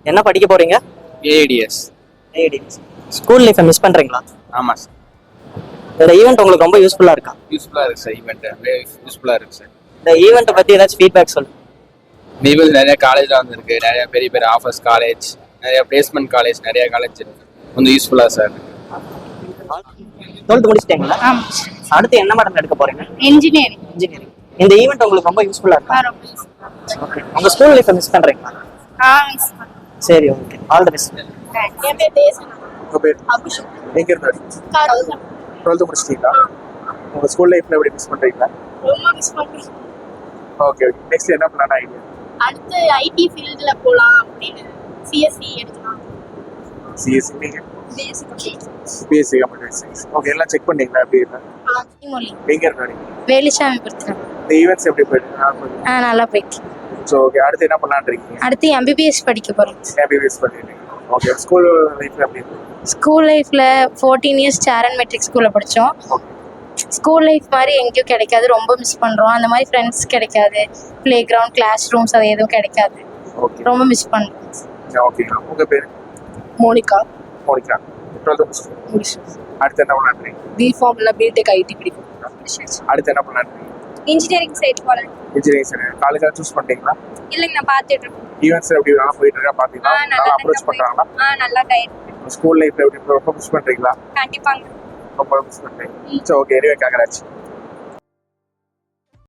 என்ன படிக்க போறீங்க? ஏடிஎஸ். ஏடிஎஸ். ஸ்கூல் லைஃப்பை மிஸ் பண்றீங்களா? ஆமாம் சார். இந்த ஈவெண்ட் உங்களுக்கு ரொம்ப யூஸ்ஃபுல்லா இருக்கா? யூஸ்ஃபுல்லாக இருக்குது சார். ஈவெண்ட்டு யூஸ்ஃபுல்லாக இருக்குது சார். இந்த ஈவெண்ட்டை பத்தி ஏதாச்சும் ஃபீட்பேக் சொல்லுங்க. நீங்களும் நிறைய காலேஜில் வந்துருக்கு, நிறைய பெரிய பெரிய ஆஃபர்ஸ் காலேஜ், நிறைய பிளேஸ்மெண்ட் காலேஜ், நிறைய காலேஜ் இருக்கு. கொஞ்சம் யூஸ்ஃபுல்லாக சார். 12th முடிச்சிட்டீங்களா? அடுத்து என்ன மேடம் எடுக்க போறீங்க? இன்ஜினியரிங். இன்ஜினியரிங். இந்த ஈவெண்ட் உங்களுக்கு ரொம்ப யூஸ்ஃபுல்லா இருக்கா? ஓகே. உங்க ஸ்கூல் லைஃப்பை மிஸ் பண்றீங்களா? மிஸ் சரி, ஓகே. All the best. என் பேர் தேசனா. உங்க பேர்? அபிஷேக். எங்க இருந்தாரு? 12th முடிச்சிட்டீங்களா? உங்க ஸ்கூல் லைஃப்ல எப்படி மிஸ் பண்றீங்களா? ரொம்ப மிஸ் பண்றேன். ஓகே. நெக்ஸ்ட் என்ன பிளான் ஐடியா? அடுத்து ஐடி ஃபீல்ட்ல போலாம் அப்படின்னு சிஎஸ்சி எடுக்கலாம். சிஎஸ்சி நீங்க? பேசிக் பிஎஸ்சி கம்ப்யூட்டர் சயின்ஸ். ஓகே. எல்லாம் செக் பண்ணீங்களா எப்படி இருக்கு? மொழி. எங்க இருந்தாரு? வேலுசாமி படுத்துறேன். இந்த ஈவென்ட்ஸ் எப்படி போயிட்டு? நல்லா போயிட்டு. So okay. அடுத்து என்ன பண்ணலான்னு இருக்கீங்க? அடுத்து எம்பிபிஎஸ் படிக்க போறேன். எம்பிபிஎஸ் பண்ணிட்டீங்க. ஓகே. ஸ்கூல் லைஃப்ல எப்படி இருக்கு? ஸ்கூல் லைஃப்ல 14 இயர்ஸ் சேரன் மெட்ரிக் ஸ்கூல்ல படித்தோம். ஸ்கூல் லைஃப் மாதிரி எங்கேயும் கிடைக்காது, ரொம்ப மிஸ் பண்ணுறோம். அந்த மாதிரி ஃப்ரெண்ட்ஸ் கிடைக்காது, ப்ளே கிரவுண்ட், கிளாஸ் ரூம்ஸ் அது எதுவும் கிடைக்காது. ஓகே. ரொம்ப மிஸ் பண்ணுறோம். ஓகே. உங்க பேர்? மோனிகா. மோனிகா. 12th முடிச்சிட்டீங்க. அடுத்து என்ன பண்ணலான்னு இருக்கீங்க? பிஃபார்ம்ல பிடெக் ஐடி படிக்கும். அடுத்து என்ன பண்ணலான்னு இருக்கீங்க? இன்ஜினியரிங் சைட் போகிறேன். இன்ஜினியரிங் சரி. காலேஜ் சூஸ் பண்ணிட்டீங்களா? இல்லைங்க, நான் பார்த்துட்டு இருக்கேன். ஈவென்ட்ஸ் எப்படி வேணா போயிட்டு இருக்கா பாத்தீங்களா? நல்லா அப்ரோச் பண்றாங்களா? நல்லா கைட். ஸ்கூல் லைஃப்ல எப்படி ரொம்ப மிஸ் பண்றீங்களா? கண்டிப்பாங்க. ரொம்ப மிஸ் பண்றீங்க. So okay. Anyway congrats.